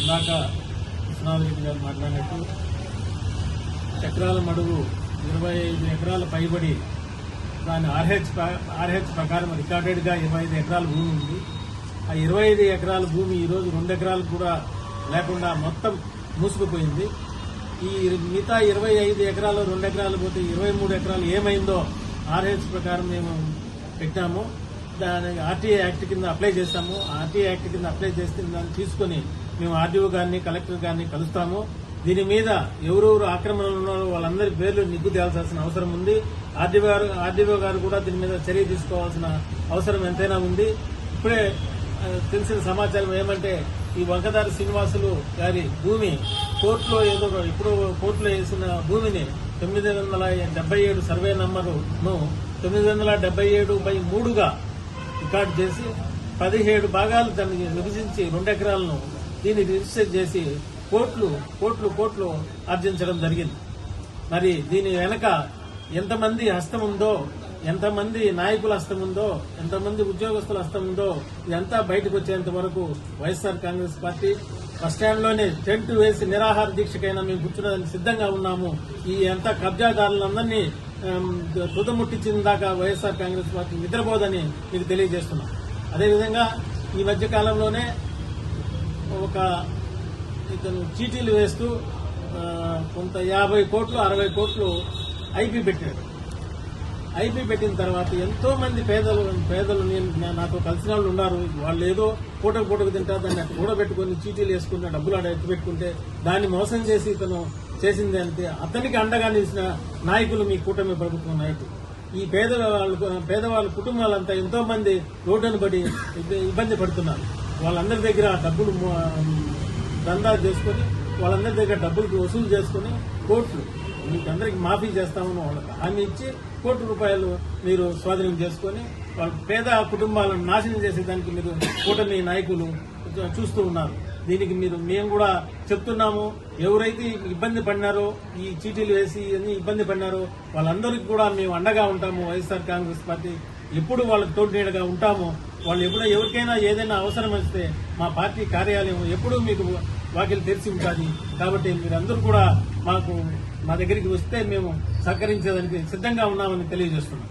ఇందాక కృష్ణారెడ్డి గారు మాట్లాడినట్టు ఎకరాల మడుగు 25 ఎకరాల పైబడి దాని ఆర్హెచ్ ప్రకారం రికార్డెడ్గా 25 ఎకరాల భూమి ఉంది. ఆ 25 ఎకరాల భూమి ఈరోజు 2 ఎకరాలు కూడా లేకుండా మొత్తం మూసుకుపోయింది. ఈ మిగతా 25 ఎకరాలు 2 ఎకరాలు పోతే 23 ఎకరాలు ఏమైందో ఆర్హెచ్ ప్రకారం మేము పెట్టాము. దాని ఆర్టీఏ యాక్ట్ కింద అప్లై చేస్తాము. ఆర్టీఏ యాక్ట్ కింద అప్లై చేస్తే దాన్ని తీసుకుని మేము ఆర్డీఓ గారిని కలెక్టర్ గారిని కలుస్తాము. దీని మీద ఎవరెవరు ఆక్రమణలు ఉన్నారో వాళ్ళందరి పేర్లు నిగ్గు తేల్చాల్సిన అవసరం ఉంది. ఆర్డీఓ గారు కూడా దీని మీద చర్య తీసుకోవాల్సిన అవసరం ఎంతైనా ఉంది. ఇప్పుడే తెలిసిన సమాచారం ఏమంటే ఈ వంకదారి శ్రీనివాసులు గారి భూమి కోర్టులో ఇప్పుడు కోర్టులో వేసిన భూమిని 977 సర్వే నంబరును 977/3గా రికార్డు చేసి 17 భాగాలు దాన్ని విభజించి 2 ఎకరాలను దీన్ని రిజిస్టర్ చేసి కోర్టులు ఆర్జించడం జరిగింది. మరి దీని వెనక ఎంతమంది హస్తం ఉందో, ఎంతమంది నాయకుల హస్తం ఉందో, ఎంతమంది ఉద్యోగస్తుల హస్తం ఉందో ఇదంతా బయటకు వచ్చేంత వరకు వైఎస్ఆర్ కాంగ్రెస్ పార్టీ బస్టాండ్లోనే టెంట్ వేసి నిరాహార దీక్షకైనా మేము కూర్చునేందుకు సిద్దంగా ఉన్నాము. ఈ అంతా కబ్జాదారులందరినీ తుదముట్టించిన దాకా వైఎస్ఆర్ కాంగ్రెస్ పార్టీ నిద్రపోదని మీకు తెలియజేస్తున్నాం. అదేవిధంగా ఈ మధ్య కాలంలోనే ఇతను చీటీలు వేస్తూ కొంత 50 కోట్లు 60 కోట్లు ఐపీ పెట్టాడు. ఐపీ పెట్టిన తర్వాత ఎంతో మంది పేదలు నాతో కలిసిన వాళ్ళు ఉన్నారు. వాళ్ళు ఏదో పూటకు తింటారు, దాన్ని కూడబెట్టుకుని చీటీలు వేసుకుని డబ్బులు ఎత్తి పెట్టుకుంటే దాన్ని మోసం చేసి ఇతను చేసింది అంతే. అతనికి అండగా నిలిచిన నాయకులు మీ కూటమి ప్రభుత్వం నాయకులు. ఈ పేదవాళ్ళ కుటుంబాలంతా ఎంతో మంది రోడ్డును పడి ఇబ్బంది పడుతున్నారు. వాళ్ళందరి దగ్గర డబ్బులు దందా చేసుకుని వాళ్ళందరి దగ్గర డబ్బులు వసూలు చేసుకుని కోర్టులు మీకు అందరికి మాఫీ చేస్తామని వాళ్ళకి హామీ ఇచ్చి ₹1,00,00,000 మీరు స్వాధీనం చేసుకుని వాళ్ళ పేద కుటుంబాలను నాశనం చేసేదానికి మీరు కూటమి నాయకులు చూస్తూ ఉన్నారు. దీనికి మేము కూడా చెప్తున్నాము. ఎవరైతే ఇబ్బంది పడినారో, ఈ చీటీలు వేసి ఇబ్బంది పడినారో వాళ్ళందరికీ కూడా మేము అండగా ఉంటాము. వైఎస్ఆర్ కాంగ్రెస్ పార్టీ ఎప్పుడు వాళ్ళకి తోడునీడగా ఉంటాము. వాళ్ళు ఎవరికైనా ఏదైనా అవసరం వస్తే మా పార్టీ కార్యాలయం ఎప్పుడూ మీకు వాకిలు తెరిచి ఉంటుంది. కాబట్టి మీరందరూ కూడా మా దగ్గరికి వస్తే మేము సహకరించేదానికి సిద్దంగా ఉన్నామని తెలియజేస్తున్నాం.